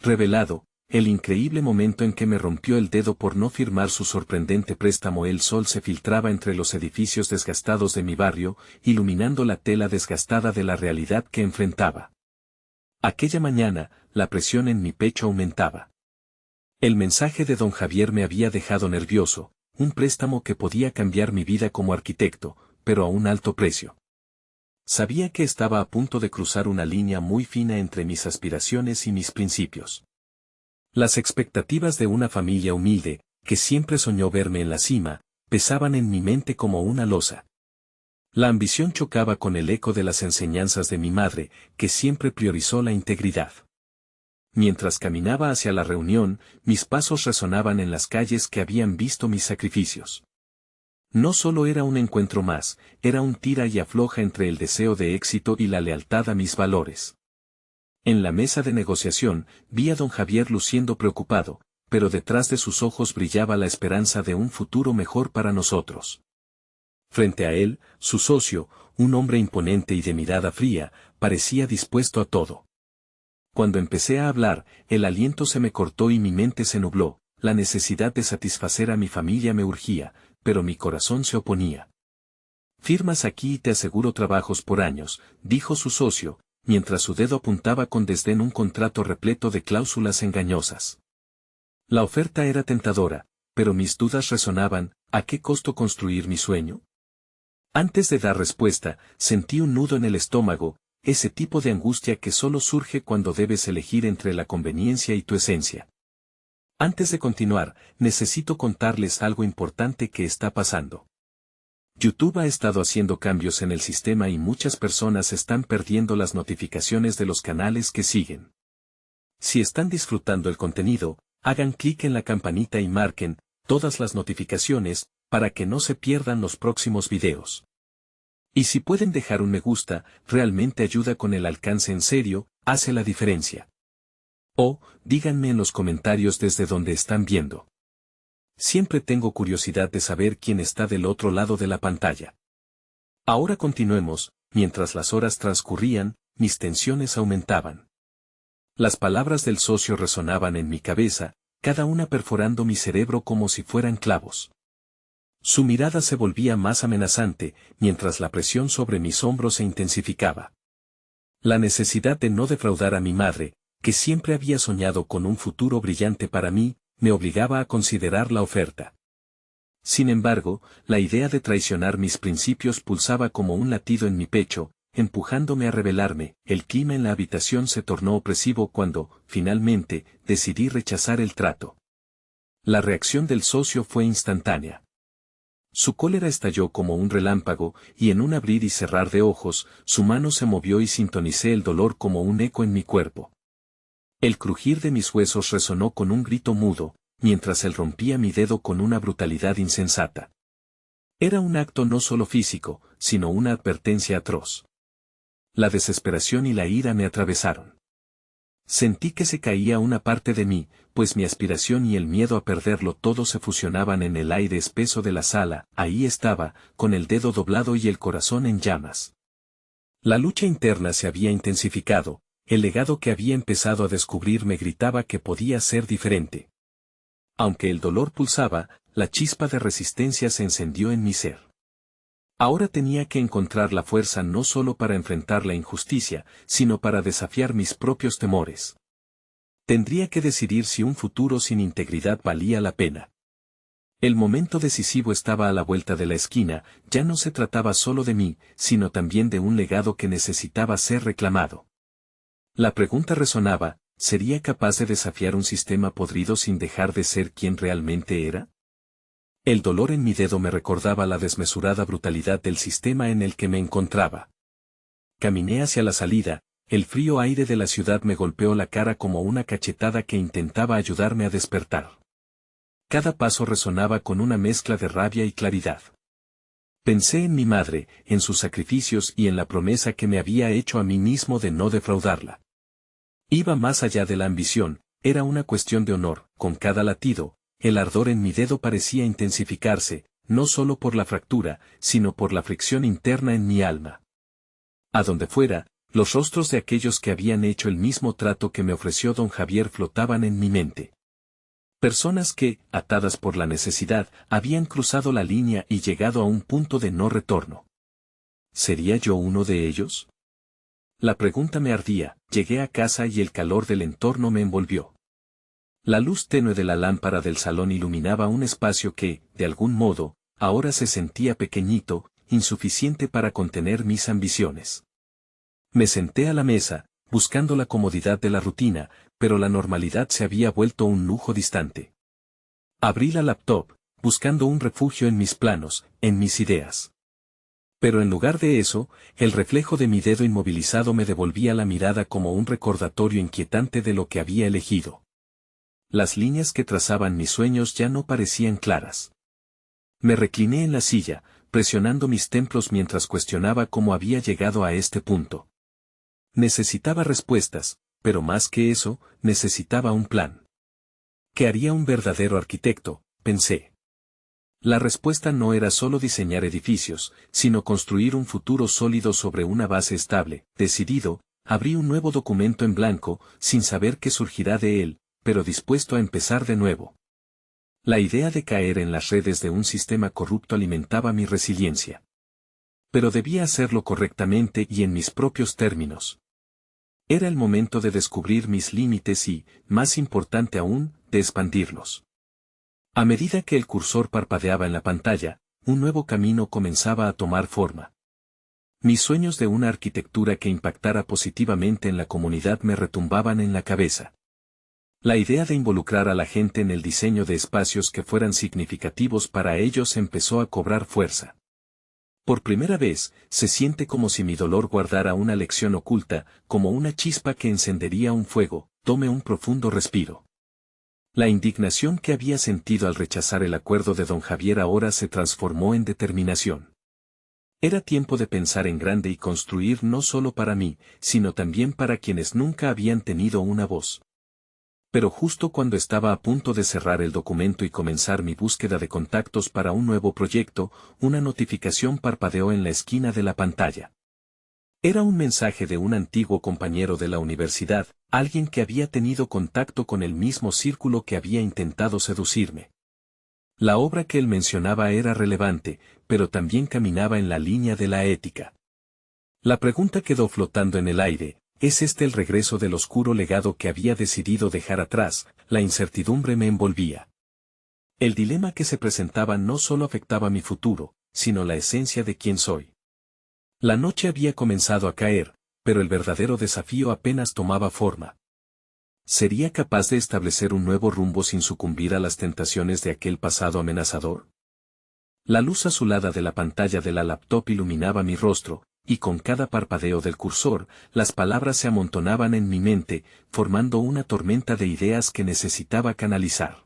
revelado, el increíble momento en que me rompió el dedo por no firmar su sorprendente préstamo. El sol se filtraba entre los edificios desgastados de mi barrio, iluminando la tela desgastada de la realidad que enfrentaba. Aquella mañana, la presión en mi pecho aumentaba. El mensaje de don Javier me había dejado nervioso, un préstamo que podía cambiar mi vida como arquitecto, pero a un alto precio. Sabía que estaba a punto de cruzar una línea muy fina entre mis aspiraciones y mis principios. Las expectativas de una familia humilde, que siempre soñó verme en la cima, pesaban en mi mente como una losa. La ambición chocaba con el eco de las enseñanzas de mi madre, que siempre priorizó la integridad. Mientras caminaba hacia la reunión, mis pasos resonaban en las calles que habían visto mis sacrificios. No solo era un encuentro más, era un tira y afloja entre el deseo de éxito y la lealtad a mis valores. En la mesa de negociación, vi a don Javier luciendo preocupado, pero detrás de sus ojos brillaba la esperanza de un futuro mejor para nosotros. Frente a él, su socio, un hombre imponente y de mirada fría, parecía dispuesto a todo. Cuando empecé a hablar, el aliento se me cortó y mi mente se nubló, la necesidad de satisfacer a mi familia me urgía, pero mi corazón se oponía. Firmas aquí y te aseguro trabajos por años, dijo su socio, mientras su dedo apuntaba con desdén un contrato repleto de cláusulas engañosas. La oferta era tentadora, pero mis dudas resonaban. ¿A qué costo construir mi sueño? Antes de dar respuesta, sentí un nudo en el estómago, ese tipo de angustia que solo surge cuando debes elegir entre la conveniencia y tu esencia. Antes de continuar, necesito contarles algo importante que está pasando. YouTube ha estado haciendo cambios en el sistema y muchas personas están perdiendo las notificaciones de los canales que siguen. Si están disfrutando el contenido, hagan clic en la campanita y marquen todas las notificaciones para que no se pierdan los próximos videos. Y si pueden dejar un me gusta, realmente ayuda con el alcance, en serio, hace la diferencia. O, díganme en los comentarios desde donde están viendo. Siempre tengo curiosidad de saber quién está del otro lado de la pantalla. Ahora continuemos. Mientras las horas transcurrían, mis tensiones aumentaban. Las palabras del socio resonaban en mi cabeza, cada una perforando mi cerebro como si fueran clavos. Su mirada se volvía más amenazante, mientras la presión sobre mis hombros se intensificaba. La necesidad de no defraudar a mi madre, que siempre había soñado con un futuro brillante para mí, me obligaba a considerar la oferta. Sin embargo, la idea de traicionar mis principios pulsaba como un latido en mi pecho, empujándome a rebelarme. El clima en la habitación se tornó opresivo cuando, finalmente, decidí rechazar el trato. La reacción del socio fue instantánea. Su cólera estalló como un relámpago, y en un abrir y cerrar de ojos, su mano se movió y sintonicé el dolor como un eco en mi cuerpo. El crujir de mis huesos resonó con un grito mudo, mientras él rompía mi dedo con una brutalidad insensata. Era un acto no solo físico, sino una advertencia atroz. La desesperación y la ira me atravesaron. Sentí que se caía una parte de mí, pues mi aspiración y el miedo a perderlo todo se fusionaban en el aire espeso de la sala. Ahí estaba, con el dedo doblado y el corazón en llamas. La lucha interna se había intensificado. El legado que había empezado a descubrir me gritaba que podía ser diferente. Aunque el dolor pulsaba, la chispa de resistencia se encendió en mi ser. Ahora tenía que encontrar la fuerza no solo para enfrentar la injusticia, sino para desafiar mis propios temores. Tendría que decidir si un futuro sin integridad valía la pena. El momento decisivo estaba a la vuelta de la esquina. Ya no se trataba solo de mí, sino también de un legado que necesitaba ser reclamado. La pregunta resonaba, ¿sería capaz de desafiar un sistema podrido sin dejar de ser quien realmente era? El dolor en mi dedo me recordaba la desmesurada brutalidad del sistema en el que me encontraba. Caminé hacia la salida, el frío aire de la ciudad me golpeó la cara como una cachetada que intentaba ayudarme a despertar. Cada paso resonaba con una mezcla de rabia y claridad. Pensé en mi madre, en sus sacrificios y en la promesa que me había hecho a mí mismo de no defraudarla. Iba más allá de la ambición, era una cuestión de honor. Con cada latido, el ardor en mi dedo parecía intensificarse, no solo por la fractura, sino por la fricción interna en mi alma. A donde fuera, Los rostros de aquellos que habían hecho el mismo trato que me ofreció don Javier flotaban en mi mente. Personas que, atadas por la necesidad, habían cruzado la línea y llegado a un punto de no retorno. ¿Sería yo uno de ellos? La pregunta me ardía. Llegué a casa y el calor del entorno me envolvió. La luz tenue de la lámpara del salón iluminaba un espacio que, de algún modo, ahora se sentía pequeñito, insuficiente para contener mis ambiciones. Me senté a la mesa, buscando la comodidad de la rutina, pero la normalidad se había vuelto un lujo distante. Abrí la laptop, buscando un refugio en mis planos, en mis ideas. Pero en lugar de eso, el reflejo de mi dedo inmovilizado me devolvía la mirada como un recordatorio inquietante de lo que había elegido. Las líneas que trazaban mis sueños ya no parecían claras. Me recliné en la silla, presionando mis templos mientras cuestionaba cómo había llegado a este punto. Necesitaba respuestas, pero más que eso, necesitaba un plan. ¿Qué haría un verdadero arquitecto?, pensé. La respuesta no era solo diseñar edificios, sino construir un futuro sólido sobre una base estable. Decidido, abrí un nuevo documento en blanco, sin saber qué surgirá de él, pero dispuesto a empezar de nuevo. La idea de caer en las redes de un sistema corrupto alimentaba mi resiliencia. Pero debía hacerlo correctamente y en mis propios términos. Era el momento de descubrir mis límites y, más importante aún, de expandirlos. A medida que el cursor parpadeaba en la pantalla, un nuevo camino comenzaba a tomar forma. Mis sueños de una arquitectura que impactara positivamente en la comunidad me retumbaban en la cabeza. La idea de involucrar a la gente en el diseño de espacios que fueran significativos para ellos empezó a cobrar fuerza. Por primera vez, se siente como si mi dolor guardara una lección oculta, como una chispa que encendería un fuego. Tomé un profundo respiro. La indignación que había sentido al rechazar el acuerdo de don Javier ahora se transformó en determinación. Era tiempo de pensar en grande y construir no solo para mí, sino también para quienes nunca habían tenido una voz. Pero justo cuando estaba a punto de cerrar el documento y comenzar mi búsqueda de contactos para un nuevo proyecto, una notificación parpadeó en la esquina de la pantalla. Era un mensaje de un antiguo compañero de la universidad, alguien que había tenido contacto con el mismo círculo que había intentado seducirme. La obra que él mencionaba era relevante, pero también caminaba en la línea de la ética. La pregunta quedó flotando en el aire: ¿es este el regreso del oscuro legado que había decidido dejar atrás? La incertidumbre me envolvía. El dilema que se presentaba no solo afectaba mi futuro, sino la esencia de quién soy. La noche había comenzado a caer, pero el verdadero desafío apenas tomaba forma. ¿Sería capaz de establecer un nuevo rumbo sin sucumbir a las tentaciones de aquel pasado amenazador? La luz azulada de la pantalla de la laptop iluminaba mi rostro, y con cada parpadeo del cursor, las palabras se amontonaban en mi mente, formando una tormenta de ideas que necesitaba canalizar.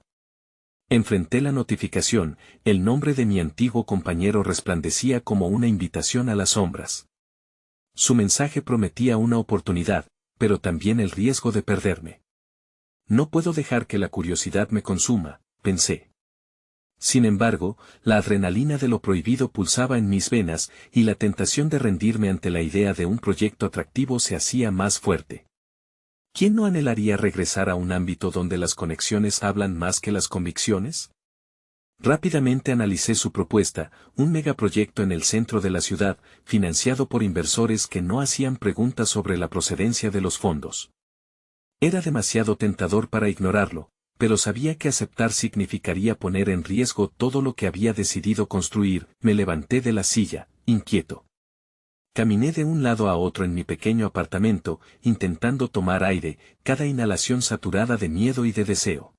Enfrenté la notificación, el nombre de mi antiguo compañero resplandecía como una invitación a las sombras. Su mensaje prometía una oportunidad, pero también el riesgo de perderme. No puedo dejar que la curiosidad me consuma, pensé. Sin embargo, la adrenalina de lo prohibido pulsaba en mis venas, y la tentación de rendirme ante la idea de un proyecto atractivo se hacía más fuerte. ¿Quién no anhelaría regresar a un ámbito donde las conexiones hablan más que las convicciones? Rápidamente analicé su propuesta: un megaproyecto en el centro de la ciudad, financiado por inversores que no hacían preguntas sobre la procedencia de los fondos. Era demasiado tentador para ignorarlo, pero sabía que aceptar significaría poner en riesgo todo lo que había decidido construir. Me levanté de la silla, inquieto. Caminé de un lado a otro en mi pequeño apartamento, intentando tomar aire, cada inhalación saturada de miedo y de deseo.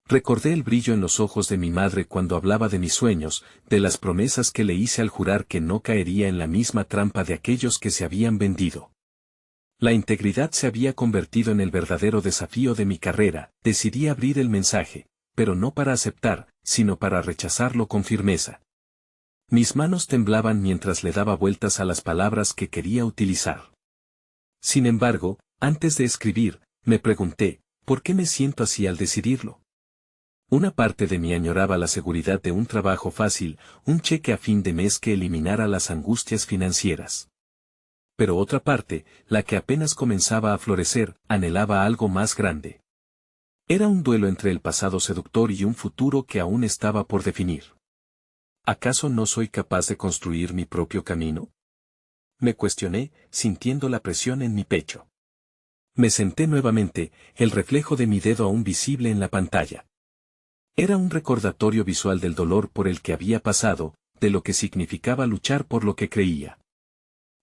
Recordé el brillo en los ojos de mi madre cuando hablaba de mis sueños, de las promesas que le hice al jurar que no caería en la misma trampa de aquellos que se habían vendido. La integridad se había convertido en el verdadero desafío de mi carrera. Decidí abrir el mensaje, pero no para aceptar, sino para rechazarlo con firmeza. Mis manos temblaban mientras le daba vueltas a las palabras que quería utilizar. Sin embargo, antes de escribir, me pregunté, ¿por qué me siento así al decidirlo? Una parte de mí añoraba la seguridad de un trabajo fácil, un cheque a fin de mes que eliminara las angustias financieras. pero otra parte, la que apenas comenzaba a florecer, anhelaba algo más grande. Era un duelo entre el pasado seductor y un futuro que aún estaba por definir. ¿Acaso no soy capaz de construir mi propio camino? Me cuestioné, sintiendo la presión en mi pecho. Me senté nuevamente, el reflejo de mi dedo aún visible en la pantalla. Era un recordatorio visual del dolor por el que había pasado, de lo que significaba luchar por lo que creía.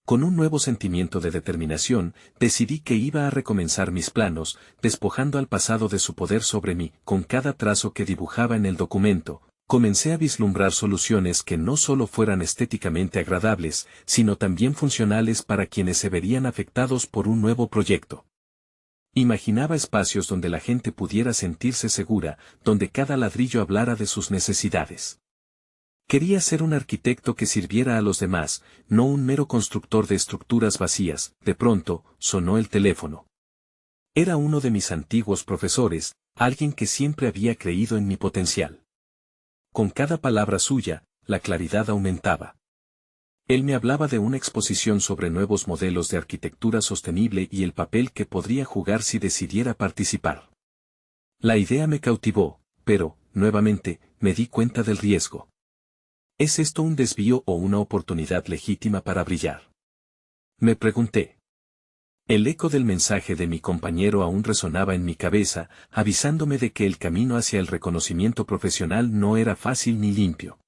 Con un nuevo sentimiento de determinación, decidí que iba a recomenzar mis planos, despojando al pasado de su poder sobre mí. Con cada trazo que dibujaba en el documento, comencé a vislumbrar soluciones que no solo fueran estéticamente agradables, sino también funcionales para quienes se verían afectados por un nuevo proyecto. Imaginaba espacios donde la gente pudiera sentirse segura, donde cada ladrillo hablara de sus necesidades. Quería ser un arquitecto que sirviera a los demás, no un mero constructor de estructuras vacías. De pronto, sonó el teléfono. Era uno de mis antiguos profesores, alguien que siempre había creído en mi potencial. Con cada palabra suya, la claridad aumentaba. Él me hablaba de una exposición sobre nuevos modelos de arquitectura sostenible y el papel que podría jugar si decidiera participar. La idea me cautivó, pero, nuevamente, me di cuenta del riesgo. ¿Es esto un desvío o una oportunidad legítima para brillar? Me pregunté. El eco del mensaje de mi compañero aún resonaba en mi cabeza, avisándome de que el camino hacia el reconocimiento profesional no era fácil ni limpio.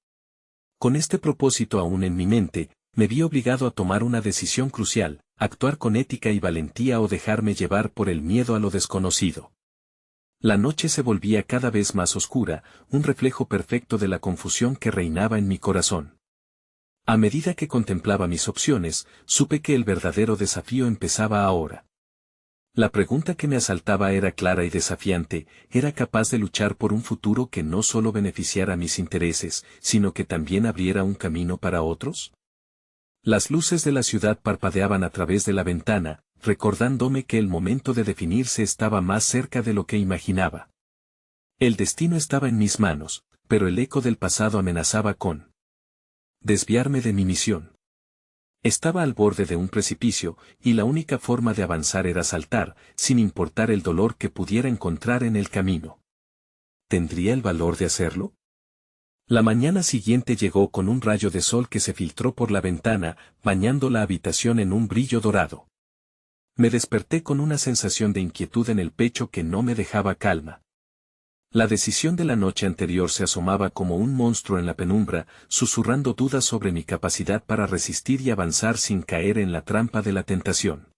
Con este propósito aún en mi mente, me vi obligado a tomar una decisión crucial: actuar con ética y valentía o dejarme llevar por el miedo a lo desconocido. La noche se volvía cada vez más oscura, un reflejo perfecto de la confusión que reinaba en mi corazón. A medida que contemplaba mis opciones, supe que el verdadero desafío empezaba ahora. La pregunta que me asaltaba era clara y desafiante: ¿era capaz de luchar por un futuro que no solo beneficiara mis intereses, sino que también abriera un camino para otros? Las luces de la ciudad parpadeaban a través de la ventana, recordándome que el momento de definirse estaba más cerca de lo que imaginaba. El destino estaba en mis manos, pero el eco del pasado amenazaba con desviarme de mi misión. Estaba al borde de un precipicio, y la única forma de avanzar era saltar, sin importar el dolor que pudiera encontrar en el camino. ¿Tendría el valor de hacerlo? La mañana siguiente llegó con un rayo de sol que se filtró por la ventana, bañando la habitación en un brillo dorado. Me desperté con una sensación de inquietud en el pecho que no me dejaba calma. La decisión de la noche anterior se asomaba como un monstruo en la penumbra, susurrando dudas sobre mi capacidad para resistir y avanzar sin caer en la trampa de la tentación.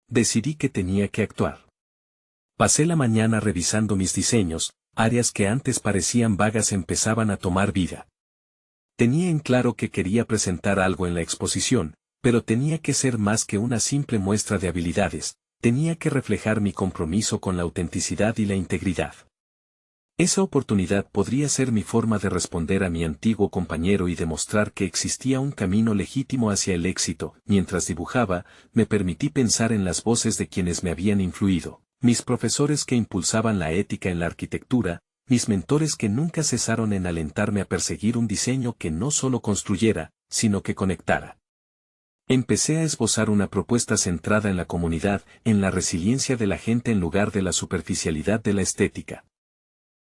Decidí que tenía que actuar. Pasé la mañana revisando mis diseños. Áreas que antes parecían vagas empezaban a tomar vida. Tenía en claro que quería presentar algo en la exposición, pero tenía que ser más que una simple muestra de habilidades, tenía que reflejar mi compromiso con la autenticidad y la integridad. Esa oportunidad podría ser mi forma de responder a mi antiguo compañero y demostrar que existía un camino legítimo hacia el éxito. Mientras dibujaba, me permití pensar en las voces de quienes me habían influido. Mis profesores que impulsaban la ética en la arquitectura, mis mentores que nunca cesaron en alentarme a perseguir un diseño que no solo construyera, sino que conectara. Empecé a esbozar una propuesta centrada en la comunidad, en la resiliencia de la gente en lugar de la superficialidad de la estética.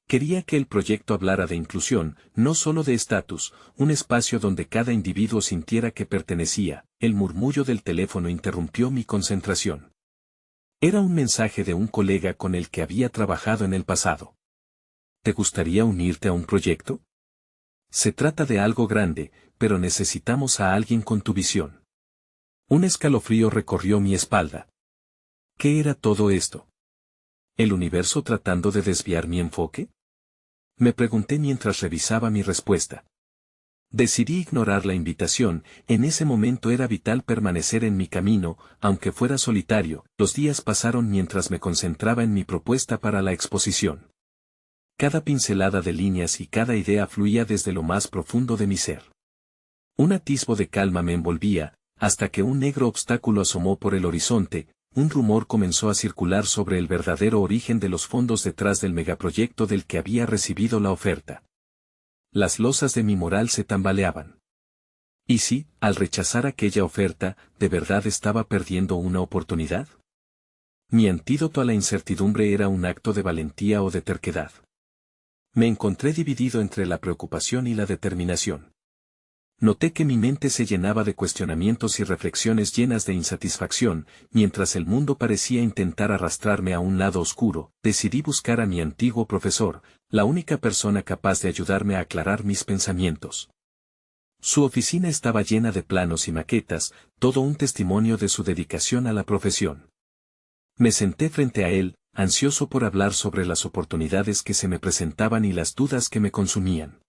Quería que el proyecto hablara de inclusión, no solo de estatus, un espacio donde cada individuo sintiera que pertenecía. El murmullo del teléfono interrumpió mi concentración. Era un mensaje de un colega con el que había trabajado en el pasado. ¿Te gustaría unirte a un proyecto? Se trata de algo grande, pero necesitamos a alguien con tu visión. Un escalofrío recorrió mi espalda. ¿Qué era todo esto? ¿El universo tratando de desviar mi enfoque? Me pregunté mientras revisaba mi respuesta. Decidí ignorar la invitación. En ese momento era vital permanecer en mi camino, aunque fuera solitario. Los días pasaron mientras me concentraba en mi propuesta para la exposición. Cada pincelada de líneas y cada idea fluía desde lo más profundo de mi ser. Un atisbo de calma me envolvía, hasta que un negro obstáculo asomó por el horizonte. Un rumor comenzó a circular sobre el verdadero origen de los fondos detrás del megaproyecto del que había recibido la oferta. Las losas de mi moral se tambaleaban. ¿Y si, al rechazar aquella oferta, de verdad estaba perdiendo una oportunidad? Mi antídoto a la incertidumbre era un acto de valentía o de terquedad. Me encontré dividido entre la preocupación y la determinación. Noté que mi mente se llenaba de cuestionamientos y reflexiones llenas de insatisfacción, mientras el mundo parecía intentar arrastrarme a un lado oscuro. Decidí buscar a mi antiguo profesor, la única persona capaz de ayudarme a aclarar mis pensamientos. Su oficina estaba llena de planos y maquetas, todo un testimonio de su dedicación a la profesión. Me senté frente a él, ansioso por hablar sobre las oportunidades que se me presentaban y las dudas que me consumían.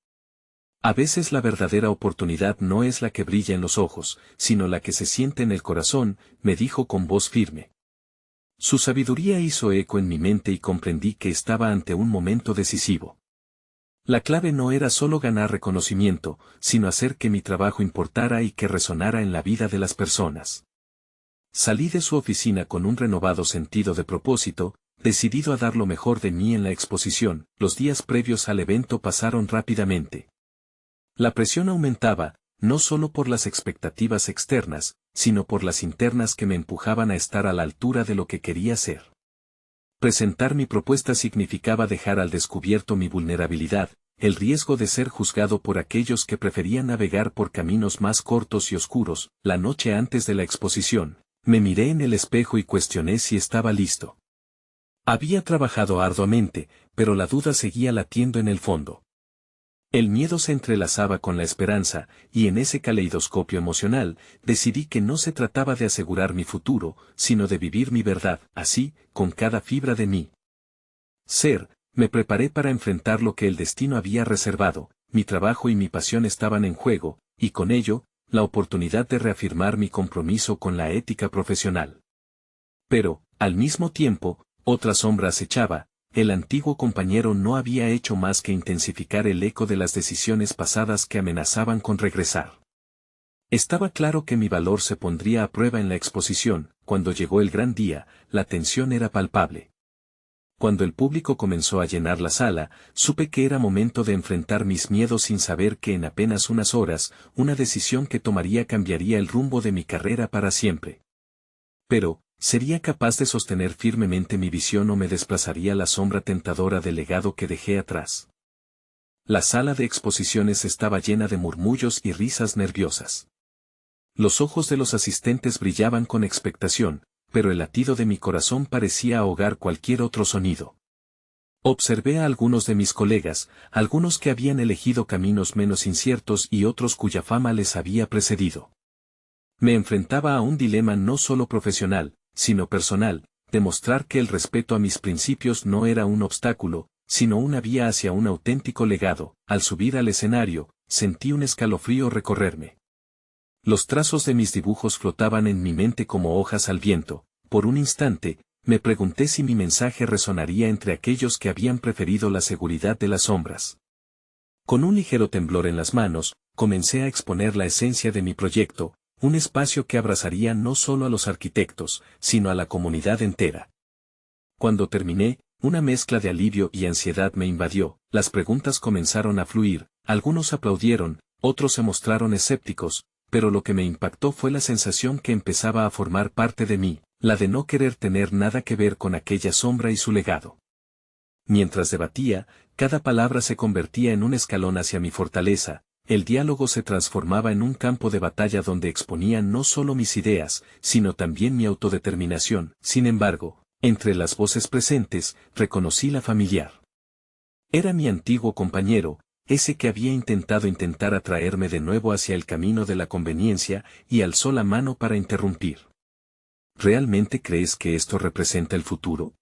A veces la verdadera oportunidad no es la que brilla en los ojos, sino la que se siente en el corazón, me dijo con voz firme. Su sabiduría hizo eco en mi mente y comprendí que estaba ante un momento decisivo. La clave no era solo ganar reconocimiento, sino hacer que mi trabajo importara y que resonara en la vida de las personas. Salí de su oficina con un renovado sentido de propósito, decidido a dar lo mejor de mí en la exposición. Los días previos al evento pasaron rápidamente. La presión aumentaba, no solo por las expectativas externas, sino por las internas que me empujaban a estar a la altura de lo que quería ser. Presentar mi propuesta significaba dejar al descubierto mi vulnerabilidad, el riesgo de ser juzgado por aquellos que preferían navegar por caminos más cortos y oscuros. La noche antes de la exposición, me miré en el espejo y cuestioné si estaba listo. Había trabajado arduamente, pero la duda seguía latiendo en el fondo. El miedo se entrelazaba con la esperanza, y en ese caleidoscopio emocional, decidí que no se trataba de asegurar mi futuro, sino de vivir mi verdad, así, con cada fibra de mí. Me preparé para enfrentar lo que el destino había reservado. Mi trabajo y mi pasión estaban en juego, y con ello, la oportunidad de reafirmar mi compromiso con la ética profesional. Pero, al mismo tiempo, otra sombra acechaba. El antiguo compañero no había hecho más que intensificar el eco de las decisiones pasadas que amenazaban con regresar. Estaba claro que mi valor se pondría a prueba en la exposición. Cuando llegó el gran día, la tensión era palpable. Cuando el público comenzó a llenar la sala, supe que era momento de enfrentar mis miedos sin saber que en apenas unas horas, una decisión que tomaría cambiaría el rumbo de mi carrera para siempre. Pero, ¿sería capaz de sostener firmemente mi visión o me desplazaría la sombra tentadora del legado que dejé atrás? La sala de exposiciones estaba llena de murmullos y risas nerviosas. Los ojos de los asistentes brillaban con expectación, pero el latido de mi corazón parecía ahogar cualquier otro sonido. Observé a algunos de mis colegas, algunos que habían elegido caminos menos inciertos y otros cuya fama les había precedido. Me enfrentaba a un dilema no solo profesional, sino personal, demostrar que el respeto a mis principios no era un obstáculo, sino una vía hacia un auténtico legado. Al subir al escenario, sentí un escalofrío recorrerme. Los trazos de mis dibujos flotaban en mi mente como hojas al viento. Por un instante, me pregunté si mi mensaje resonaría entre aquellos que habían preferido la seguridad de las sombras. Con un ligero temblor en las manos, comencé a exponer la esencia de mi proyecto, un espacio que abrazaría no solo a los arquitectos, sino a la comunidad entera. Cuando terminé, una mezcla de alivio y ansiedad me invadió. Las preguntas comenzaron a fluir, algunos aplaudieron, otros se mostraron escépticos, pero lo que me impactó fue la sensación que empezaba a formar parte de mí, la de no querer tener nada que ver con aquella sombra y su legado. Mientras debatía, cada palabra se convertía en un escalón hacia mi fortaleza. El diálogo se transformaba en un campo de batalla donde exponía no solo mis ideas, sino también mi autodeterminación. Sin embargo, entre las voces presentes, reconocí la familiar. Era mi antiguo compañero, ese que había intentado atraerme de nuevo hacia el camino de la conveniencia, y alzó la mano para interrumpir. ¿Realmente crees que esto representa el futuro?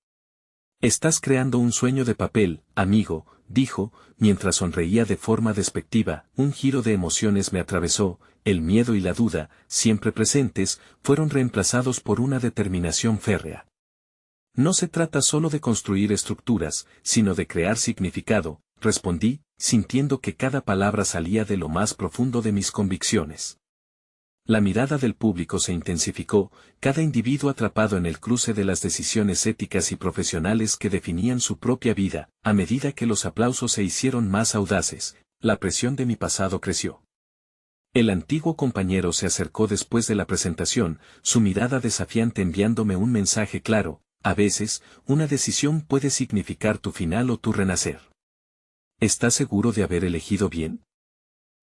Estás creando un sueño de papel, amigo, dijo, mientras sonreía de forma despectiva. Un giro de emociones me atravesó, el miedo y la duda, siempre presentes, fueron reemplazados por una determinación férrea. No se trata solo de construir estructuras, sino de crear significado, respondí, sintiendo que cada palabra salía de lo más profundo de mis convicciones. La mirada del público se intensificó, cada individuo atrapado en el cruce de las decisiones éticas y profesionales que definían su propia vida. A medida que los aplausos se hicieron más audaces, la presión de mi pasado creció. El antiguo compañero se acercó después de la presentación, su mirada desafiante enviándome un mensaje claro: a veces, una decisión puede significar tu final o tu renacer. ¿Estás seguro de haber elegido bien?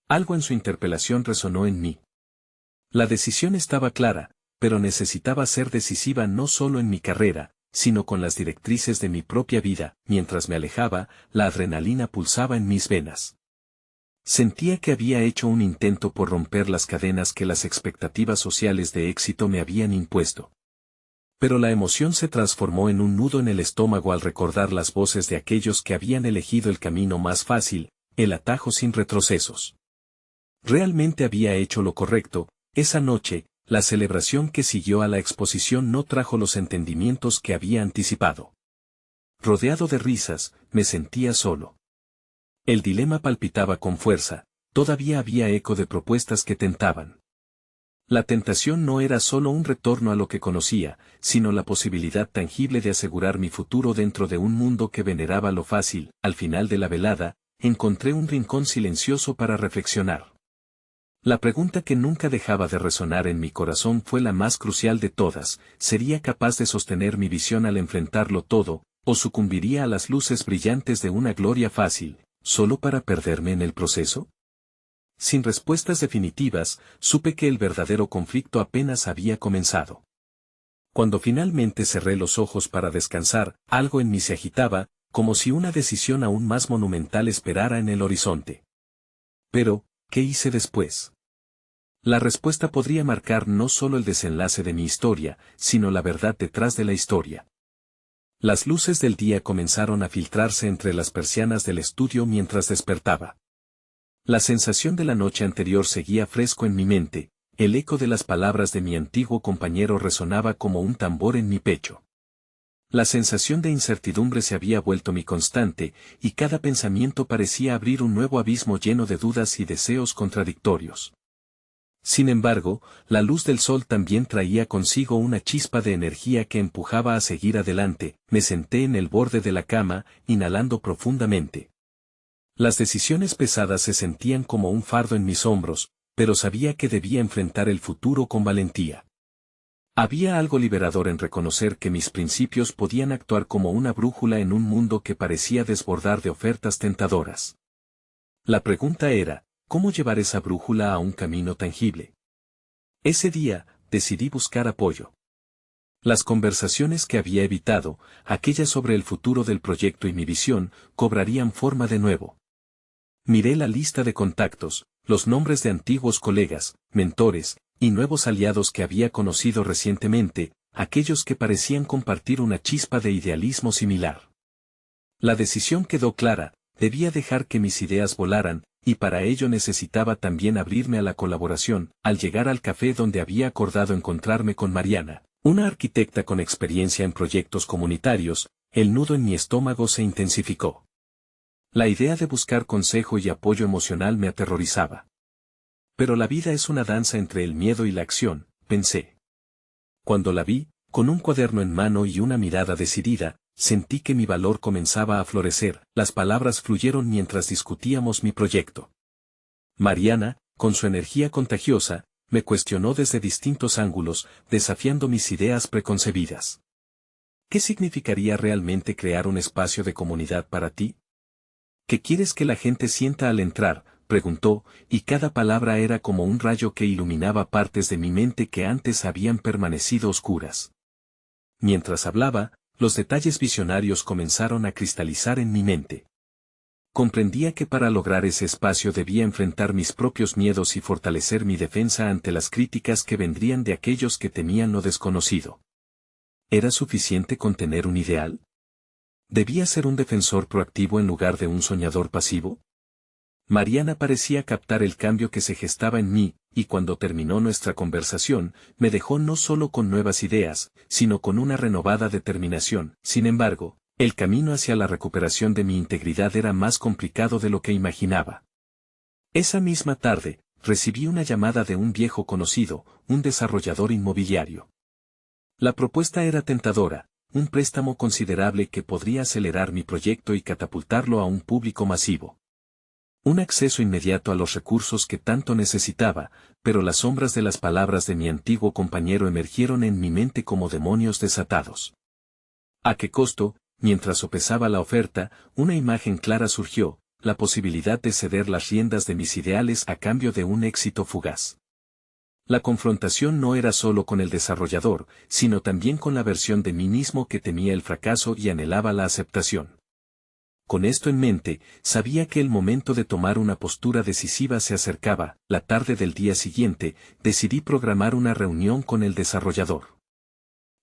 Algo en su interpelación resonó en mí. La decisión estaba clara, pero necesitaba ser decisiva no solo en mi carrera, sino con las directrices de mi propia vida. Mientras me alejaba, la adrenalina pulsaba en mis venas. Sentía que había hecho un intento por romper las cadenas que las expectativas sociales de éxito me habían impuesto. Pero la emoción se transformó en un nudo en el estómago al recordar las voces de aquellos que habían elegido el camino más fácil, el atajo sin retrocesos. Realmente había hecho lo correcto. Esa noche, la celebración que siguió a la exposición no trajo los entendimientos que había anticipado. Rodeado de risas, me sentía solo. El dilema palpitaba con fuerza, todavía había eco de propuestas que tentaban. La tentación no era solo un retorno a lo que conocía, sino la posibilidad tangible de asegurar mi futuro dentro de un mundo que veneraba lo fácil. Al final de la velada, encontré un rincón silencioso para reflexionar. La pregunta que nunca dejaba de resonar en mi corazón fue la más crucial de todas: ¿sería capaz de sostener mi visión al enfrentarlo todo, o sucumbiría a las luces brillantes de una gloria fácil, solo para perderme en el proceso? Sin respuestas definitivas, supe que el verdadero conflicto apenas había comenzado. Cuando finalmente cerré los ojos para descansar, algo en mí se agitaba, como si una decisión aún más monumental esperara en el horizonte. Pero, ¿qué hice después? La respuesta podría marcar no solo el desenlace de mi historia, sino la verdad detrás de la historia. Las luces del día comenzaron a filtrarse entre las persianas del estudio mientras despertaba. La sensación de la noche anterior seguía fresco en mi mente, el eco de las palabras de mi antiguo compañero resonaba como un tambor en mi pecho. La sensación de incertidumbre se había vuelto mi constante, y cada pensamiento parecía abrir un nuevo abismo lleno de dudas y deseos contradictorios. Sin embargo, la luz del sol también traía consigo una chispa de energía que empujaba a seguir adelante. Me senté en el borde de la cama, inhalando profundamente. Las decisiones pesadas se sentían como un fardo en mis hombros, pero sabía que debía enfrentar el futuro con valentía. Había algo liberador en reconocer que mis principios podían actuar como una brújula en un mundo que parecía desbordar de ofertas tentadoras. La pregunta era: ¿cómo llevar esa brújula a un camino tangible? Ese día, decidí buscar apoyo. Las conversaciones que había evitado, aquellas sobre el futuro del proyecto y mi visión, cobrarían forma de nuevo. Miré la lista de contactos, los nombres de antiguos colegas, mentores, y nuevos aliados que había conocido recientemente, aquellos que parecían compartir una chispa de idealismo similar. La decisión quedó clara: debía dejar que mis ideas volaran, y para ello necesitaba también abrirme a la colaboración. Al llegar al café donde había acordado encontrarme con Mariana, una arquitecta con experiencia en proyectos comunitarios, el nudo en mi estómago se intensificó. La idea de buscar consejo y apoyo emocional me aterrorizaba. Pero la vida es una danza entre el miedo y la acción, pensé. Cuando la vi, con un cuaderno en mano y una mirada decidida, sentí que mi valor comenzaba a florecer. Las palabras fluyeron mientras discutíamos mi proyecto. Mariana, con su energía contagiosa, me cuestionó desde distintos ángulos, desafiando mis ideas preconcebidas. ¿Qué significaría realmente crear un espacio de comunidad para ti? ¿Qué quieres que la gente sienta al entrar?, preguntó, y cada palabra era como un rayo que iluminaba partes de mi mente que antes habían permanecido oscuras. Mientras hablaba, los detalles visionarios comenzaron a cristalizar en mi mente. Comprendía que para lograr ese espacio debía enfrentar mis propios miedos y fortalecer mi defensa ante las críticas que vendrían de aquellos que temían lo desconocido. ¿Era suficiente con tener un ideal? ¿Debía ser un defensor proactivo en lugar de un soñador pasivo? Mariana parecía captar el cambio que se gestaba en mí, y cuando terminó nuestra conversación, me dejó no solo con nuevas ideas, sino con una renovada determinación. Sin embargo, el camino hacia la recuperación de mi integridad era más complicado de lo que imaginaba. Esa misma tarde, recibí una llamada de un viejo conocido, un desarrollador inmobiliario. La propuesta era tentadora: un préstamo considerable que podría acelerar mi proyecto y catapultarlo a un público masivo. Un acceso inmediato a los recursos que tanto necesitaba, pero las sombras de las palabras de mi antiguo compañero emergieron en mi mente como demonios desatados. ¿A qué costo? Mientras sopesaba la oferta, una imagen clara surgió, la posibilidad de ceder las riendas de mis ideales a cambio de un éxito fugaz. La confrontación no era solo con el desarrollador, sino también con la versión de mí mismo que temía el fracaso y anhelaba la aceptación. Con esto en mente, sabía que el momento de tomar una postura decisiva se acercaba. La tarde del día siguiente, decidí programar una reunión con el desarrollador.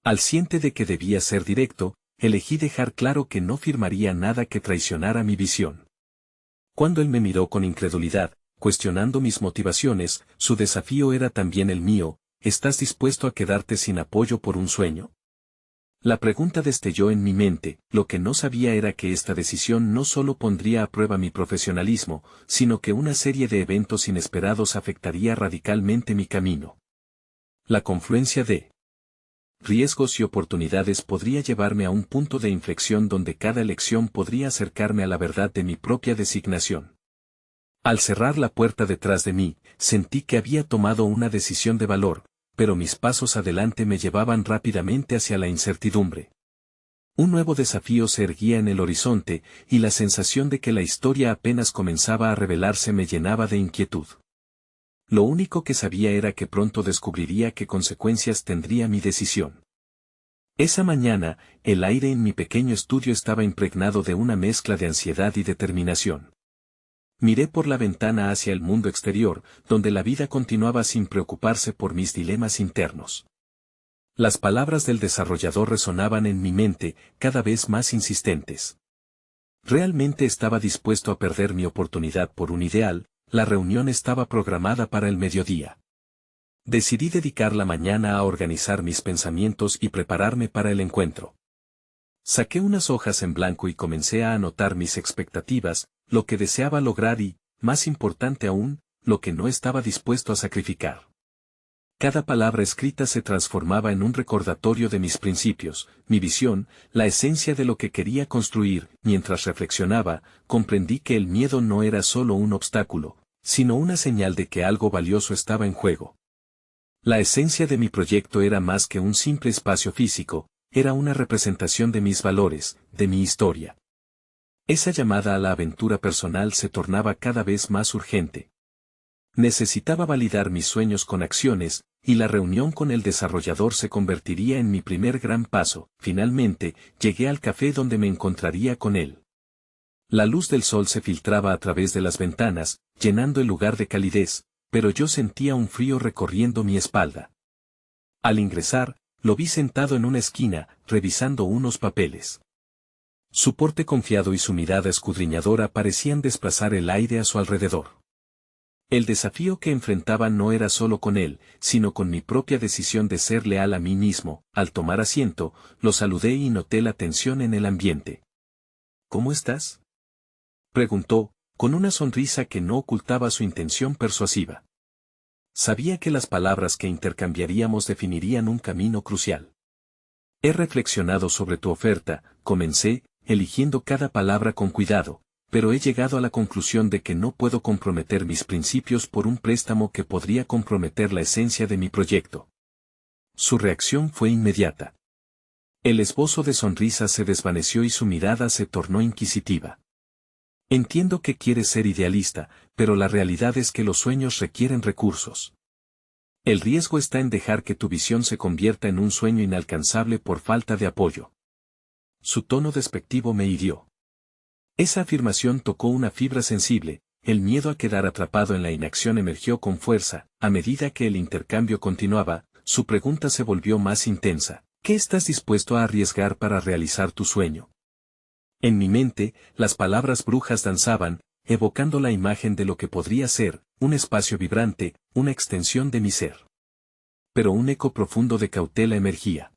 Al ciente de que debía ser directo, elegí dejar claro que no firmaría nada que traicionara mi visión. Cuando él me miró con incredulidad, cuestionando mis motivaciones, su desafío era también el mío: ¿estás dispuesto a quedarte sin apoyo por un sueño? La pregunta destelló en mi mente. Lo que no sabía era que esta decisión no solo pondría a prueba mi profesionalismo, sino que una serie de eventos inesperados afectaría radicalmente mi camino. La confluencia de riesgos y oportunidades podría llevarme a un punto de inflexión donde cada elección podría acercarme a la verdad de mi propia designación. Al cerrar la puerta detrás de mí, sentí que había tomado una decisión de valor, pero mis pasos adelante me llevaban rápidamente hacia la incertidumbre. Un nuevo desafío se erguía en el horizonte, y la sensación de que la historia apenas comenzaba a revelarse me llenaba de inquietud. Lo único que sabía era que pronto descubriría qué consecuencias tendría mi decisión. Esa mañana, el aire en mi pequeño estudio estaba impregnado de una mezcla de ansiedad y determinación. Miré por la ventana hacia el mundo exterior, donde la vida continuaba sin preocuparse por mis dilemas internos. Las palabras del desarrollador resonaban en mi mente, cada vez más insistentes. ¿Realmente estaba dispuesto a perder mi oportunidad por un ideal? La reunión estaba programada para el mediodía. Decidí dedicar la mañana a organizar mis pensamientos y prepararme para el encuentro. Saqué unas hojas en blanco y comencé a anotar mis expectativas, lo que deseaba lograr y, más importante aún, lo que no estaba dispuesto a sacrificar. Cada palabra escrita se transformaba en un recordatorio de mis principios, mi visión, la esencia de lo que quería construir. Mientras reflexionaba, comprendí que el miedo no era solo un obstáculo, sino una señal de que algo valioso estaba en juego. La esencia de mi proyecto era más que un simple espacio físico, era una representación de mis valores, de mi historia. Esa llamada a la aventura personal se tornaba cada vez más urgente. Necesitaba validar mis sueños con acciones, y la reunión con el desarrollador se convertiría en mi primer gran paso. Finalmente, llegué al café donde me encontraría con él. La luz del sol se filtraba a través de las ventanas, llenando el lugar de calidez, pero yo sentía un frío recorriendo mi espalda. Al ingresar, lo vi sentado en una esquina, revisando unos papeles. Su porte confiado y su mirada escudriñadora parecían desplazar el aire a su alrededor. El desafío que enfrentaba no era solo con él, sino con mi propia decisión de ser leal a mí mismo. Al tomar asiento, lo saludé y noté la tensión en el ambiente. ¿Cómo estás?, preguntó, con una sonrisa que no ocultaba su intención persuasiva. Sabía que las palabras que intercambiaríamos definirían un camino crucial. He reflexionado sobre tu oferta, comencé, eligiendo cada palabra con cuidado, pero he llegado a la conclusión de que no puedo comprometer mis principios por un préstamo que podría comprometer la esencia de mi proyecto. Su reacción fue inmediata. El esbozo de sonrisa se desvaneció y su mirada se tornó inquisitiva. Entiendo que quieres ser idealista, pero la realidad es que los sueños requieren recursos. El riesgo está en dejar que tu visión se convierta en un sueño inalcanzable por falta de apoyo. Su tono despectivo me hirió. Esa afirmación tocó una fibra sensible. El miedo a quedar atrapado en la inacción emergió con fuerza. A medida que el intercambio continuaba, su pregunta se volvió más intensa. ¿Qué estás dispuesto a arriesgar para realizar tu sueño? En mi mente, las palabras brujas danzaban, evocando la imagen de lo que podría ser, un espacio vibrante, una extensión de mi ser. Pero un eco profundo de cautela emergía.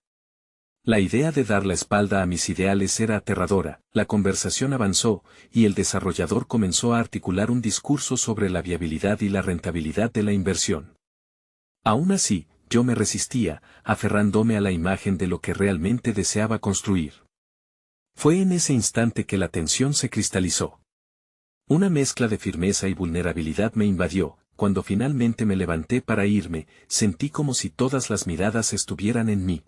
La idea de dar la espalda a mis ideales era aterradora. La conversación avanzó, y el desarrollador comenzó a articular un discurso sobre la viabilidad y la rentabilidad de la inversión. Aún así, yo me resistía, aferrándome a la imagen de lo que realmente deseaba construir. Fue en ese instante que la tensión se cristalizó. Una mezcla de firmeza y vulnerabilidad me invadió. Cuando finalmente me levanté para irme, sentí como si todas las miradas estuvieran en mí.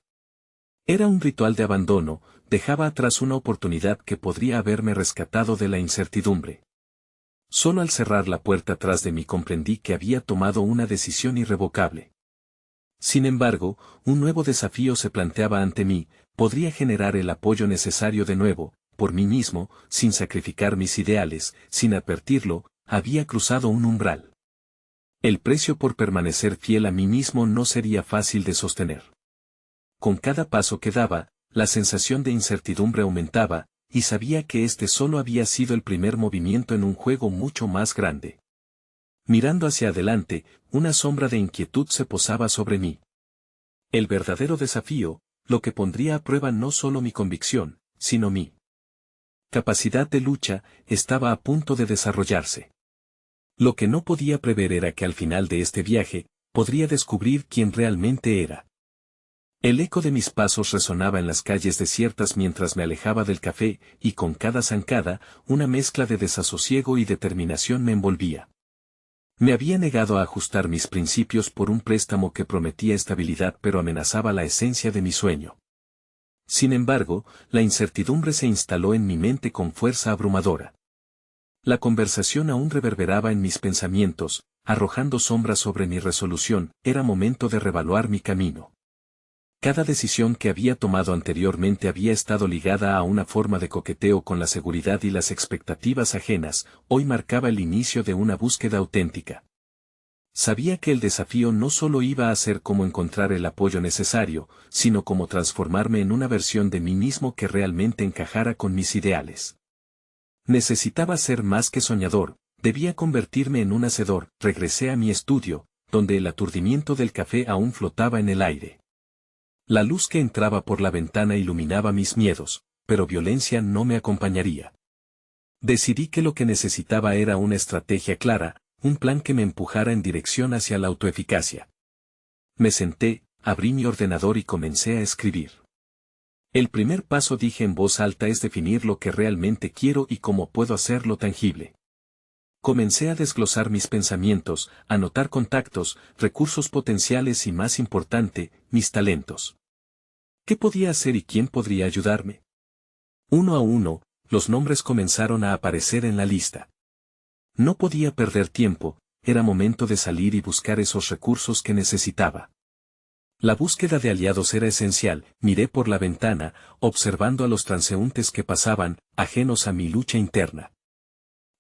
Era un ritual de abandono, dejaba atrás una oportunidad que podría haberme rescatado de la incertidumbre. Solo al cerrar la puerta tras de mí comprendí que había tomado una decisión irrevocable. Sin embargo, un nuevo desafío se planteaba ante mí, podría generar el apoyo necesario de nuevo, por mí mismo, sin sacrificar mis ideales, sin advertirlo, había cruzado un umbral. El precio por permanecer fiel a mí mismo no sería fácil de sostener. Con cada paso que daba, la sensación de incertidumbre aumentaba, y sabía que este solo había sido el primer movimiento en un juego mucho más grande. Mirando hacia adelante, una sombra de inquietud se posaba sobre mí. El verdadero desafío, lo que pondría a prueba no solo mi convicción, sino mi capacidad de lucha, estaba a punto de desarrollarse. Lo que no podía prever era que al final de este viaje, podría descubrir quién realmente era. El eco de mis pasos resonaba en las calles desiertas mientras me alejaba del café, y con cada zancada, una mezcla de desasosiego y determinación me envolvía. Me había negado a ajustar mis principios por un préstamo que prometía estabilidad pero amenazaba la esencia de mi sueño. Sin embargo, la incertidumbre se instaló en mi mente con fuerza abrumadora. La conversación aún reverberaba en mis pensamientos, arrojando sombras sobre mi resolución. Era momento de revaluar mi camino. Cada decisión que había tomado anteriormente había estado ligada a una forma de coqueteo con la seguridad y las expectativas ajenas. Hoy marcaba el inicio de una búsqueda auténtica. Sabía que el desafío no solo iba a ser cómo encontrar el apoyo necesario, sino cómo transformarme en una versión de mí mismo que realmente encajara con mis ideales. Necesitaba ser más que soñador, debía convertirme en un hacedor. Regresé a mi estudio, donde el aturdimiento del café aún flotaba en el aire. La luz que entraba por la ventana iluminaba mis miedos, pero violencia no me acompañaría. Decidí que lo que necesitaba era una estrategia clara, un plan que me empujara en dirección hacia la autoeficacia. Me senté, abrí mi ordenador y comencé a escribir. El primer paso, dije en voz alta, es definir lo que realmente quiero y cómo puedo hacerlo tangible. Comencé a desglosar mis pensamientos, a anotar contactos, recursos potenciales y, más importante, mis talentos. ¿Qué podía hacer y quién podría ayudarme? Uno a uno, los nombres comenzaron a aparecer en la lista. No podía perder tiempo, era momento de salir y buscar esos recursos que necesitaba. La búsqueda de aliados era esencial. Miré por la ventana, observando a los transeúntes que pasaban, ajenos a mi lucha interna.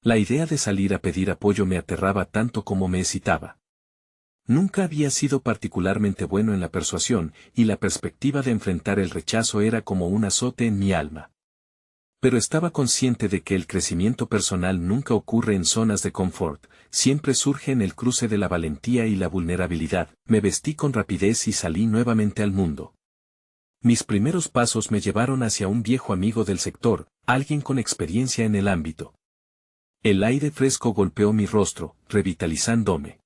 La idea de salir a pedir apoyo me aterraba tanto como me excitaba. Nunca había sido particularmente bueno en la persuasión, y la perspectiva de enfrentar el rechazo era como un azote en mi alma. Pero estaba consciente de que el crecimiento personal nunca ocurre en zonas de confort, siempre surge en el cruce de la valentía y la vulnerabilidad. Me vestí con rapidez y salí nuevamente al mundo. Mis primeros pasos me llevaron hacia un viejo amigo del sector, alguien con experiencia en el ámbito. El aire fresco golpeó mi rostro, revitalizándome.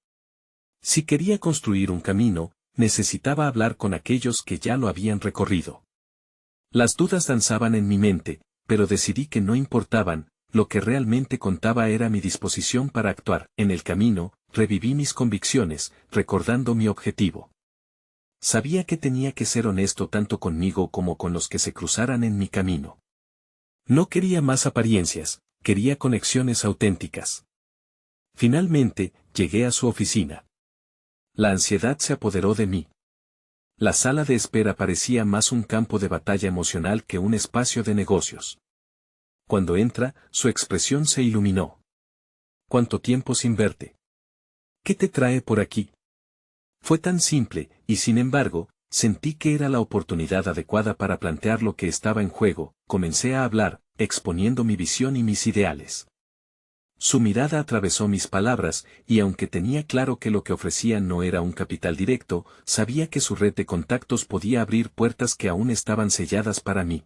Si quería construir un camino, necesitaba hablar con aquellos que ya lo habían recorrido. Las dudas danzaban en mi mente, pero decidí que no importaban, lo que realmente contaba era mi disposición para actuar. En el camino, reviví mis convicciones, recordando mi objetivo. Sabía que tenía que ser honesto tanto conmigo como con los que se cruzaran en mi camino. No quería más apariencias, quería conexiones auténticas. Finalmente, llegué a su oficina. La ansiedad se apoderó de mí. La sala de espera parecía más un campo de batalla emocional que un espacio de negocios. Cuando entra, su expresión se iluminó. ¿Cuánto tiempo sin verte? ¿Qué te trae por aquí? Fue tan simple, y sin embargo, sentí que era la oportunidad adecuada para plantear lo que estaba en juego. Comencé a hablar, exponiendo mi visión y mis ideales. Su mirada atravesó mis palabras, y aunque tenía claro que lo que ofrecía no era un capital directo, sabía que su red de contactos podía abrir puertas que aún estaban selladas para mí.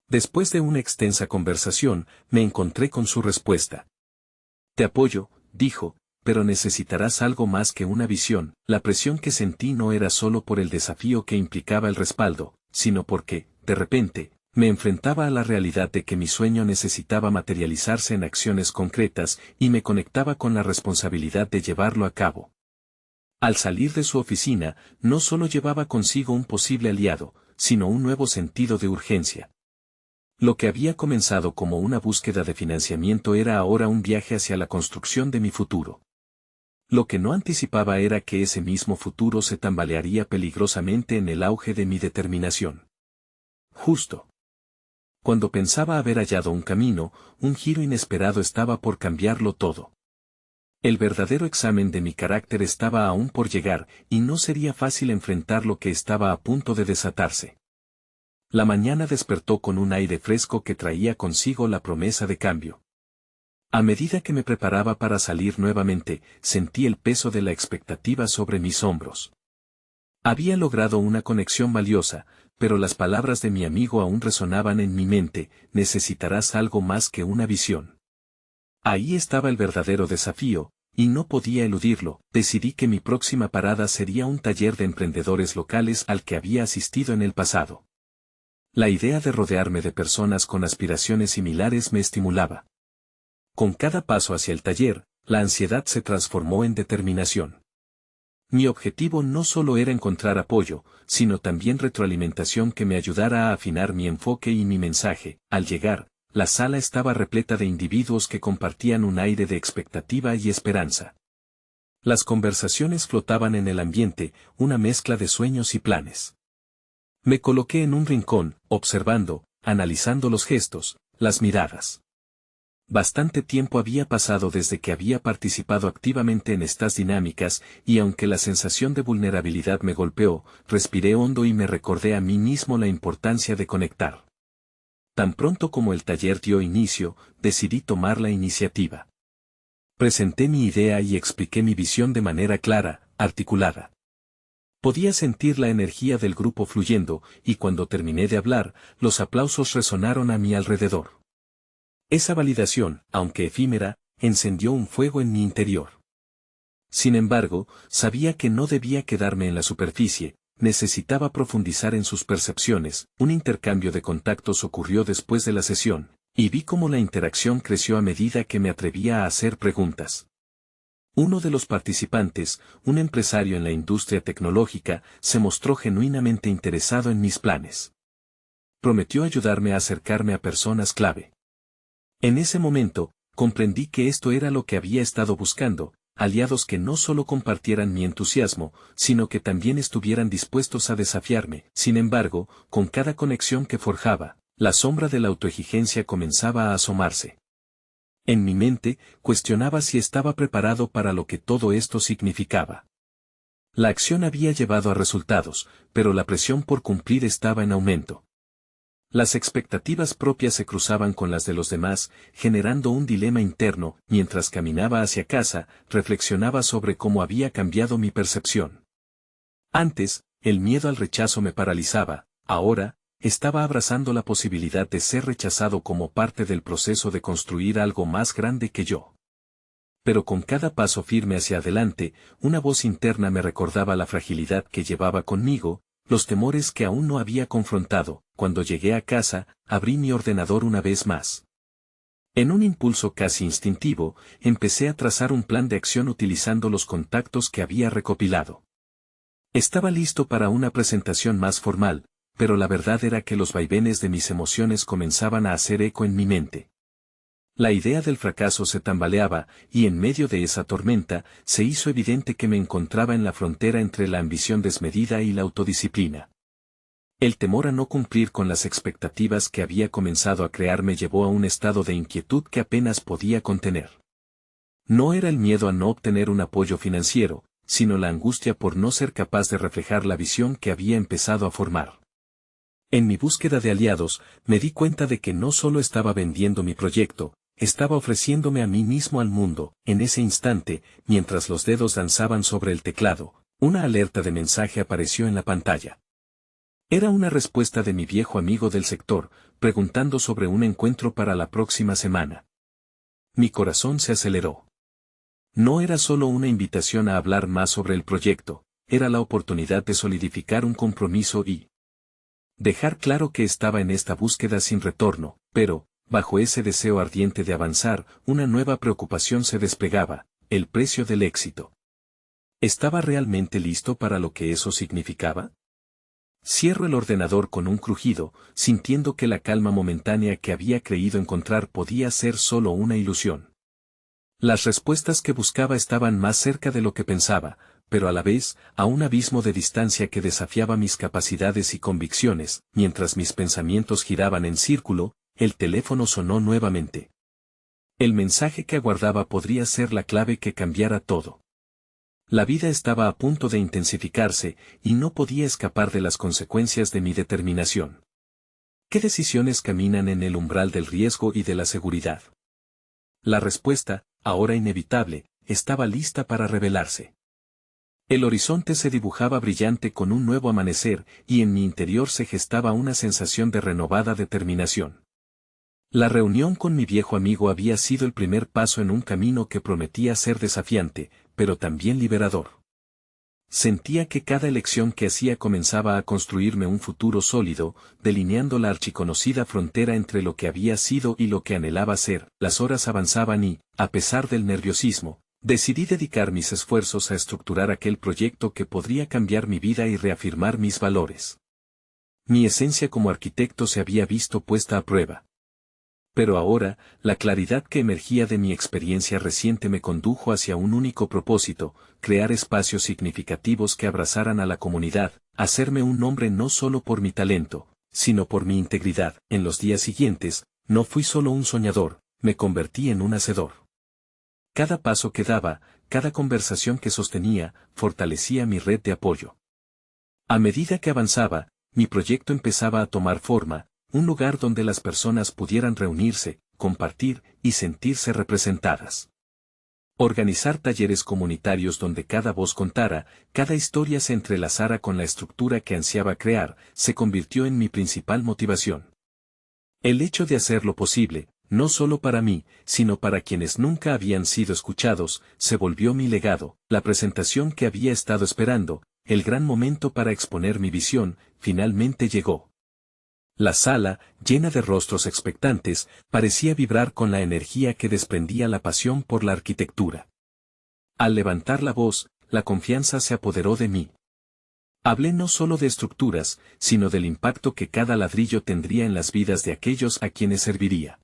Después de una extensa conversación, me encontré con su respuesta. Te apoyo, dijo, pero necesitarás algo más que una visión. La presión que sentí no era solo por el desafío que implicaba el respaldo, sino porque, de repente, Me enfrentaba a la realidad de que mi sueño necesitaba materializarse en acciones concretas y me conectaba con la responsabilidad de llevarlo a cabo. Al salir de su oficina, no solo llevaba consigo un posible aliado, sino un nuevo sentido de urgencia. Lo que había comenzado como una búsqueda de financiamiento era ahora un viaje hacia la construcción de mi futuro. Lo que no anticipaba era que ese mismo futuro se tambalearía peligrosamente en el auge de mi determinación. Justo cuando pensaba haber hallado un camino, un giro inesperado estaba por cambiarlo todo. El verdadero examen de mi carácter estaba aún por llegar, y no sería fácil enfrentar lo que estaba a punto de desatarse. La mañana despertó con un aire fresco que traía consigo la promesa de cambio. A medida que me preparaba para salir nuevamente, sentí el peso de la expectativa sobre mis hombros. Había logrado una conexión valiosa, pero las palabras de mi amigo aún resonaban en mi mente: necesitarás algo más que una visión. Ahí estaba el verdadero desafío, y no podía eludirlo. Decidí que mi próxima parada sería un taller de emprendedores locales al que había asistido en el pasado. La idea de rodearme de personas con aspiraciones similares me estimulaba. Con cada paso hacia el taller, la ansiedad se transformó en determinación. Mi objetivo no solo era encontrar apoyo, sino también retroalimentación que me ayudara a afinar mi enfoque y mi mensaje. Al llegar, la sala estaba repleta de individuos que compartían un aire de expectativa y esperanza. Las conversaciones flotaban en el ambiente, una mezcla de sueños y planes. Me coloqué en un rincón, observando, analizando los gestos, las miradas. Bastante tiempo había pasado desde que había participado activamente en estas dinámicas, y aunque la sensación de vulnerabilidad me golpeó, respiré hondo y me recordé a mí mismo la importancia de conectar. Tan pronto como el taller dio inicio, decidí tomar la iniciativa. Presenté mi idea y expliqué mi visión de manera clara, articulada. Podía sentir la energía del grupo fluyendo, y cuando terminé de hablar, los aplausos resonaron a mi alrededor. Esa validación, aunque efímera, encendió un fuego en mi interior. Sin embargo, sabía que no debía quedarme en la superficie, necesitaba profundizar en sus percepciones. Un intercambio de contactos ocurrió después de la sesión, y vi cómo la interacción creció a medida que me atrevía a hacer preguntas. Uno de los participantes, un empresario en la industria tecnológica, se mostró genuinamente interesado en mis planes. Prometió ayudarme a acercarme a personas clave. En ese momento, comprendí que esto era lo que había estado buscando: aliados que no solo compartieran mi entusiasmo, sino que también estuvieran dispuestos a desafiarme. Sin embargo, con cada conexión que forjaba, la sombra de la autoexigencia comenzaba a asomarse. En mi mente, cuestionaba si estaba preparado para lo que todo esto significaba. La acción había llevado a resultados, pero la presión por cumplir estaba en aumento. Las expectativas propias se cruzaban con las de los demás, generando un dilema interno. Mientras caminaba hacia casa, reflexionaba sobre cómo había cambiado mi percepción. Antes, el miedo al rechazo me paralizaba; ahora, estaba abrazando la posibilidad de ser rechazado como parte del proceso de construir algo más grande que yo. Pero con cada paso firme hacia adelante, una voz interna me recordaba la fragilidad que llevaba conmigo, los temores que aún no había confrontado. Cuando llegué a casa, abrí mi ordenador una vez más. En un impulso casi instintivo, empecé a trazar un plan de acción utilizando los contactos que había recopilado. Estaba listo para una presentación más formal, pero la verdad era que los vaivenes de mis emociones comenzaban a hacer eco en mi mente. La idea del fracaso se tambaleaba, y en medio de esa tormenta, se hizo evidente que me encontraba en la frontera entre la ambición desmedida y la autodisciplina. El temor a no cumplir con las expectativas que había comenzado a crear me llevó a un estado de inquietud que apenas podía contener. No era el miedo a no obtener un apoyo financiero, sino la angustia por no ser capaz de reflejar la visión que había empezado a formar. En mi búsqueda de aliados, me di cuenta de que no solo estaba vendiendo mi proyecto, estaba ofreciéndome a mí mismo al mundo. En ese instante, mientras los dedos danzaban sobre el teclado, una alerta de mensaje apareció en la pantalla. Era una respuesta de mi viejo amigo del sector, preguntando sobre un encuentro para la próxima semana. Mi corazón se aceleró. No era solo una invitación a hablar más sobre el proyecto, era la oportunidad de solidificar un compromiso y Dejar claro que estaba en esta búsqueda sin retorno, pero, bajo ese deseo ardiente de avanzar, una nueva preocupación se desplegaba: el precio del éxito. ¿Estaba realmente listo para lo que eso significaba? Cierro el ordenador con un crujido, sintiendo que la calma momentánea que había creído encontrar podía ser solo una ilusión. Las respuestas que buscaba estaban más cerca de lo que pensaba, pero a la vez, a un abismo de distancia que desafiaba mis capacidades y convicciones. Mientras mis pensamientos giraban en círculo, el teléfono sonó nuevamente. El mensaje que aguardaba podría ser la clave que cambiara todo. La vida estaba a punto de intensificarse, y no podía escapar de las consecuencias de mi determinación. ¿Qué decisiones caminan en el umbral del riesgo y de la seguridad? La respuesta, ahora inevitable, estaba lista para revelarse. El horizonte se dibujaba brillante con un nuevo amanecer, y en mi interior se gestaba una sensación de renovada determinación. La reunión con mi viejo amigo había sido el primer paso en un camino que prometía ser desafiante, pero también liberador. Sentía que cada elección que hacía comenzaba a construirme un futuro sólido, delineando la archiconocida frontera entre lo que había sido y lo que anhelaba ser. Las horas avanzaban y, a pesar del nerviosismo, decidí dedicar mis esfuerzos a estructurar aquel proyecto que podría cambiar mi vida y reafirmar mis valores. Mi esencia como arquitecto se había visto puesta a prueba. Pero ahora, la claridad que emergía de mi experiencia reciente me condujo hacia un único propósito: crear espacios significativos que abrazaran a la comunidad, hacerme un nombre no solo por mi talento, sino por mi integridad. En los días siguientes, no fui solo un soñador, me convertí en un hacedor. Cada paso que daba, cada conversación que sostenía, fortalecía mi red de apoyo. A medida que avanzaba, mi proyecto empezaba a tomar forma: un lugar donde las personas pudieran reunirse, compartir y sentirse representadas. Organizar talleres comunitarios donde cada voz contara, cada historia se entrelazara con la estructura que ansiaba crear, se convirtió en mi principal motivación. El hecho de hacerlo posible, no solo para mí, sino para quienes nunca habían sido escuchados, se volvió mi legado. La presentación que había estado esperando, el gran momento para exponer mi visión, finalmente llegó. La sala, llena de rostros expectantes, parecía vibrar con la energía que desprendía la pasión por la arquitectura. Al levantar la voz, la confianza se apoderó de mí. Hablé no solo de estructuras, sino del impacto que cada ladrillo tendría en las vidas de aquellos a quienes serviría.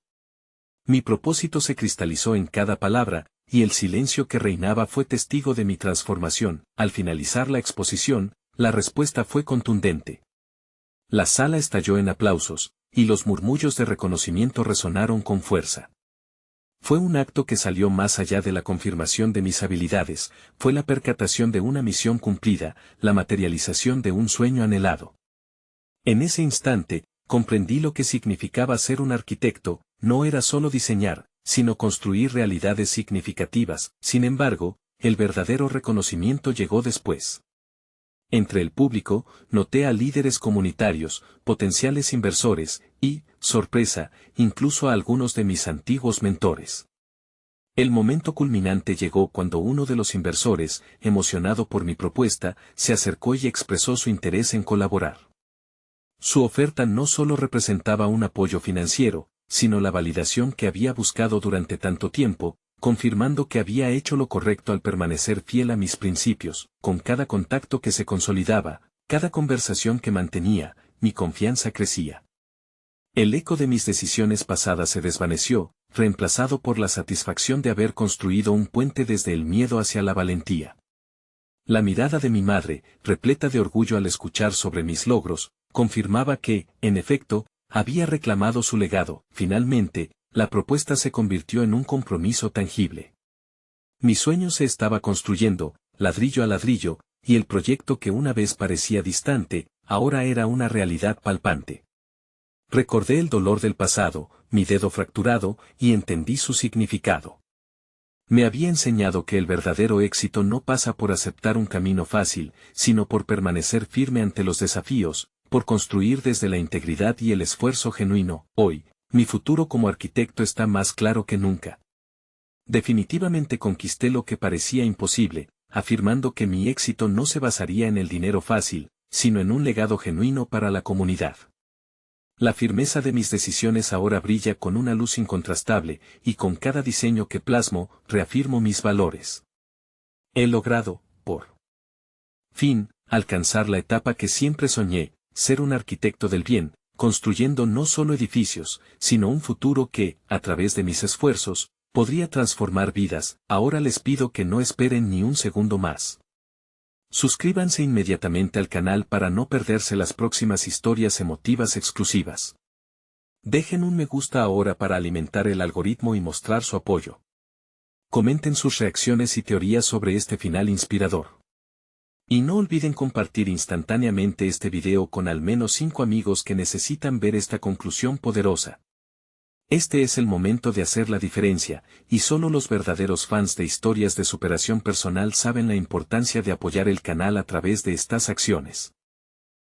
Mi propósito se cristalizó en cada palabra, y el silencio que reinaba fue testigo de mi transformación. Al finalizar la exposición, la respuesta fue contundente. La sala estalló en aplausos, y los murmullos de reconocimiento resonaron con fuerza. Fue un acto que salió más allá de la confirmación de mis habilidades, fue la percatación de una misión cumplida, la materialización de un sueño anhelado. En ese instante, comprendí lo que significaba ser un arquitecto: no era solo diseñar, sino construir realidades significativas. Sin embargo, el verdadero reconocimiento llegó después. Entre el público, noté a líderes comunitarios, potenciales inversores, y, sorpresa, incluso a algunos de mis antiguos mentores. El momento culminante llegó cuando uno de los inversores, emocionado por mi propuesta, se acercó y expresó su interés en colaborar. Su oferta no solo representaba un apoyo financiero, sino la validación que había buscado durante tanto tiempo, confirmando que había hecho lo correcto al permanecer fiel a mis principios. Con cada contacto que se consolidaba, cada conversación que mantenía, mi confianza crecía. El eco de mis decisiones pasadas se desvaneció, reemplazado por la satisfacción de haber construido un puente desde el miedo hacia la valentía. La mirada de mi madre, repleta de orgullo al escuchar sobre mis logros, confirmaba que, en efecto, había reclamado su legado. Finalmente, la propuesta se convirtió en un compromiso tangible. Mi sueño se estaba construyendo, ladrillo a ladrillo, y el proyecto que una vez parecía distante, ahora era una realidad palpante. Recordé el dolor del pasado, mi dedo fracturado, y entendí su significado. Me había enseñado que el verdadero éxito no pasa por aceptar un camino fácil, sino por permanecer firme ante los desafíos, por construir desde la integridad y el esfuerzo genuino. Hoy, mi futuro como arquitecto está más claro que nunca. Definitivamente conquisté lo que parecía imposible, afirmando que mi éxito no se basaría en el dinero fácil, sino en un legado genuino para la comunidad. La firmeza de mis decisiones ahora brilla con una luz incontrastable, y con cada diseño que plasmo, reafirmo mis valores. He logrado, por fin, alcanzar la etapa que siempre soñé, ser un arquitecto del bien, construyendo no solo edificios, sino un futuro que, a través de mis esfuerzos, podría transformar vidas. Ahora les pido que no esperen ni un segundo más. Suscríbanse inmediatamente al canal para no perderse las próximas historias emotivas exclusivas. Dejen un me gusta ahora para alimentar el algoritmo y mostrar su apoyo. Comenten sus reacciones y teorías sobre este final inspirador. Y no olviden compartir instantáneamente este video con al menos 5 amigos que necesitan ver esta conclusión poderosa. Este es el momento de hacer la diferencia, y solo los verdaderos fans de historias de superación personal saben la importancia de apoyar el canal a través de estas acciones.